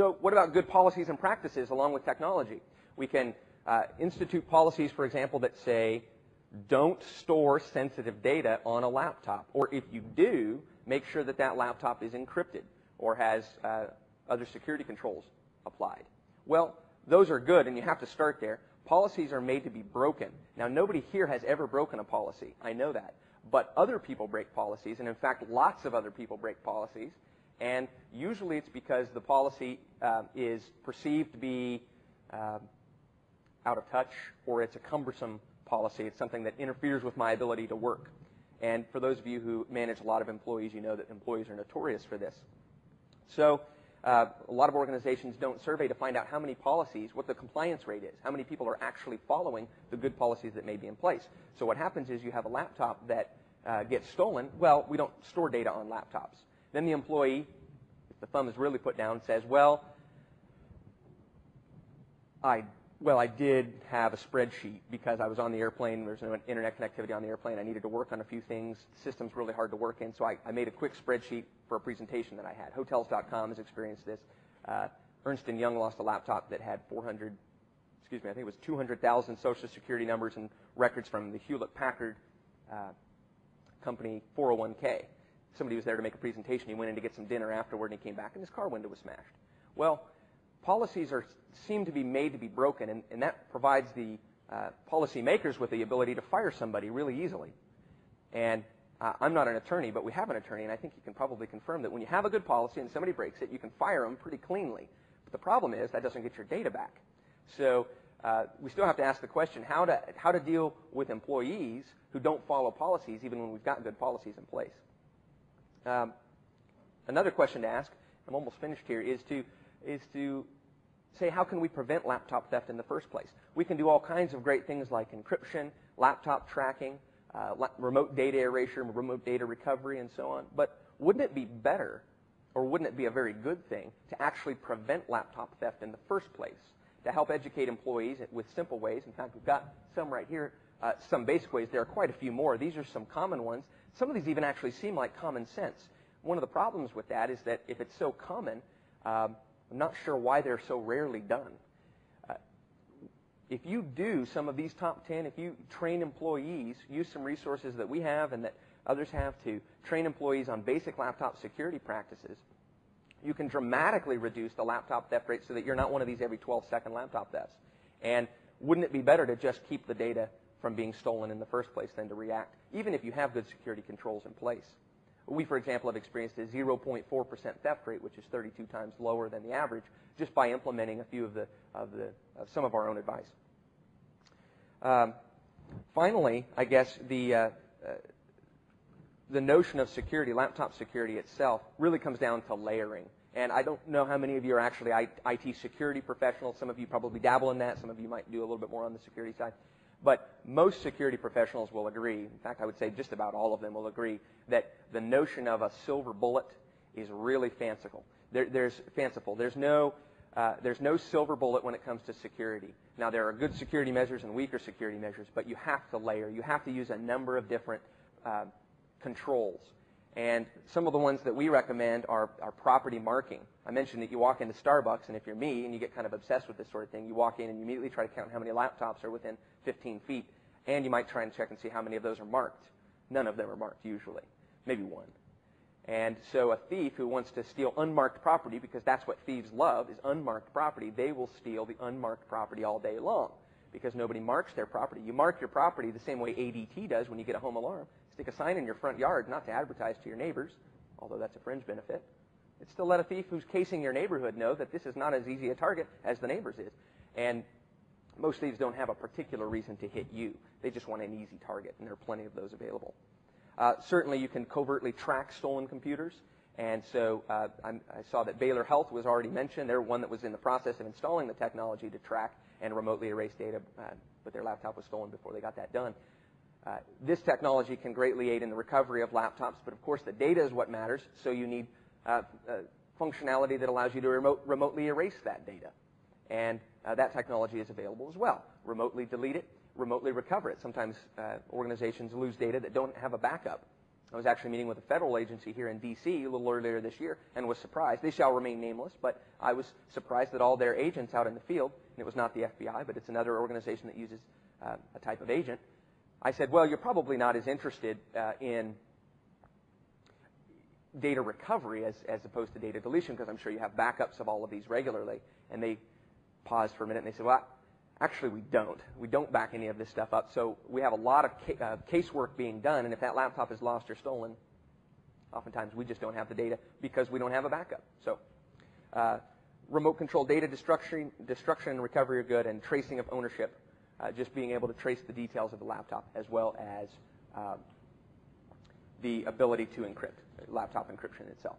So what about good policies and practices along with technology? We can institute policies, for example, that say, don't store sensitive data on a laptop. Or if you do, make sure that that laptop is encrypted or has other security controls applied. Well, those are good, and you have to start there. Policies are made to be broken. Now, nobody here has ever broken a policy. I know that. But other people break policies, and in fact, lots of other people break policies. And usually it's because the policy is perceived to be out of touch, or it's a cumbersome policy. It's something that interferes with my ability to work. And for those of you who manage a lot of employees, you know that employees are notorious for this. So a lot of organizations don't survey to find out how many policies, what the compliance rate is, how many people are actually following the good policies that may be in place. So what happens is you have a laptop that gets stolen. Well, we don't store data on laptops. Then the employee, if the thumb is really put down, says, well, I did have a spreadsheet because I was on the airplane. There's no internet connectivity on the airplane. I needed to work on a few things. The system's really hard to work in, so I made a quick spreadsheet for a presentation that I had. Hotels.com has experienced this. Ernst & Young lost a laptop that had 200,000 Social Security numbers and records from the Hewlett-Packard company 401k. Somebody was there to make a presentation. He went in to get some dinner afterward, and he came back, and his car window was smashed. Well, policies seem to be made to be broken, and that provides the policymakers with the ability to fire somebody really easily. And I'm not an attorney, but we have an attorney, and I think you can probably confirm that when you have a good policy and somebody breaks it, you can fire them pretty cleanly. But the problem is that doesn't get your data back. So we still have to ask the question, how to deal with employees who don't follow policies even when we've got good policies in place. Another question to ask, I'm almost finished here, is to say, how can we prevent laptop theft in the first place? We can do all kinds of great things like encryption, laptop tracking, remote data erasure, remote data recovery, and so on. But wouldn't it be better, or wouldn't it be a very good thing, to actually prevent laptop theft in the first place, to help educate employees with simple ways? In fact, we've got some right here, some basic ways. There are quite a few more. These are some common ones. Some of these even actually seem like common sense. One of the problems with that is that if it's so common, I'm not sure why they're so rarely done. If you do some of these top 10, if you train employees, use some resources that we have and that others have to train employees on basic laptop security practices, you can dramatically reduce the laptop theft rate so that you're not one of these every 12-second laptop thefts. And wouldn't it be better to just keep the data from being stolen in the first place than to react, even if you have good security controls in place? We, for example, have experienced a 0.4% theft rate, which is 32 times lower than the average, just by implementing a few of some of our own advice. Finally, I guess the notion of security, laptop security itself, really comes down to layering. And I don't know how many of you are actually IT security professionals. Some of you probably dabble in that. Some of you might do a little bit more on the security side. But most security professionals will agree, in fact, I would say just about all of them will agree, that the notion of a silver bullet is really fanciful. There's no silver bullet when it comes to security. Now, there are good security measures and weaker security measures, but you have to layer. You have to use a number of different controls. And some of the ones that we recommend are property marking. I mentioned that you walk into Starbucks, and if you're me and you get kind of obsessed with this sort of thing, you walk in and you immediately try to count how many laptops are within 15 feet, and you might try and check and see how many of those are marked. None of them are marked, usually. Maybe one. And so a thief who wants to steal unmarked property, because that's what thieves love, is unmarked property, they will steal the unmarked property all day long because nobody marks their property. You mark your property the same way ADT does when you get a home alarm. Stick a sign in your front yard, not to advertise to your neighbors, although that's a fringe benefit. It's to let a thief who's casing your neighborhood know that this is not as easy a target as the neighbor's is. And most thieves don't have a particular reason to hit you. They just want an easy target, and there are plenty of those available. Certainly, you can covertly track stolen computers. And so I saw that Baylor Health was already mentioned. They're one that was in the process of installing the technology to track and remotely erase data, but their laptop was stolen before they got that done. This technology can greatly aid in the recovery of laptops, but of course the data is what matters, so you need functionality that allows you to remotely erase that data. And that technology is available as well. Remotely delete it, remotely recover it. Sometimes organizations lose data that don't have a backup. I was actually meeting with a federal agency here in D.C. a little earlier this year and was surprised. They shall remain nameless, but I was surprised that all their agents out in the field, and it was not the FBI, but it's another organization that uses a type of agent. I said, well, you're probably not as interested in data recovery as opposed to data deletion, because I'm sure you have backups of all of these regularly. And they paused for a minute and they said, well, actually we don't. We don't back any of this stuff up. So we have a lot of casework being done, and if that laptop is lost or stolen, oftentimes we just don't have the data because we don't have a backup. So remote control data destruction and recovery are good, and tracing of ownership, just being able to trace the details of the laptop, as well as the ability to encrypt, laptop encryption itself.